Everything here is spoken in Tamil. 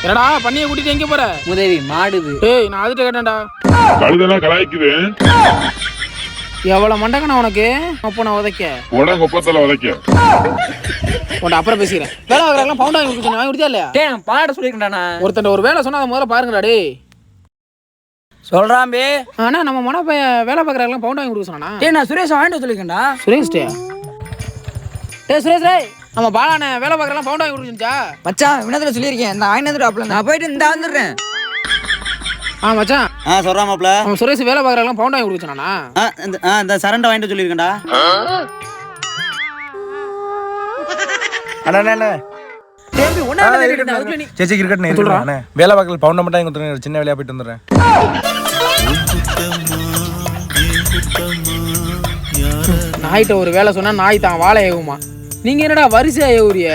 என்னடா பண்ணியை கூட்டிட்டு எங்க போற? உதவி மாடுது. ஏய் நான் அதுட்ட கேட்டேன்டா. கழுதெல்லாம் கலாய்க்குது. எவ்வளவு மண்டக்கணா உனக்கு? அப்போ நான் உதைக்க உடம்பு கொப்பத்தில் உதைக்க உன்ட அப்புறம் பேசிக்கிறேன். வேலை வாங்குறாங்களாம் பவுண்ட் வாங்கி கொடுத்து வாங்கி கொடுத்தியா இல்லையா? டேய் நான் பாட சொல்லிருக்கேன்டா. ஒருத்தன் ஒரு வேலை சொன்னா அதை முதல்ல பாருங்கடா டே. சொல்றான் பே. ஆனா நம்ம மன பைய வேலை பார்க்குறாங்களாம் பவுண்ட் வாங்கி கொடுக்க சொன்னா. டேய் நான் சுரேஷ் வாங்கிட்டு சொல்லிருக்கேன்டா. சுரேஷ் டே. டேய் சுரேஷ் டேய் நம்ம பாலானே வேலை பார்க்குறாங்களாம் பவுண்ட் வாங்கி கொடுத்துச்சா? மச்சான் வினத்துல சொல்லிருக்கேன். நான் வாங்கிட்டு வந்துடுறேன். நான் போயிட்டு இந்த வந்துடுறேன். மச்சான் சொல்றா மாப்ள. நம்ம சுரேஷ் வேலை பார்க்குறாங்களாம் பவுண்ட் வாங்கி கொடுக்க சொன்னானா? இந்த சரண்டை வாங்கிட்டு சொல்லியிருக்கேன்டா. அண்ணா தேம்பி ஒண்ணால தேடிட்டா அதுக்குள்ள நீ சேச்சி கிரிக்கெட் நான் சொல்றேன். வேலை பார்க்கல பவுண்ட் மட்டும் வாங்கி கொடுத்துறேன். சின்ன வேலையா போயிட்டு வந்துடுறேன். நாய்கிட்ட ஒரு வேலை சொன்னா நாய் தான் வாழை ஏவுமா? நீங்க என்னடா வரிசையா ஏவுறிய?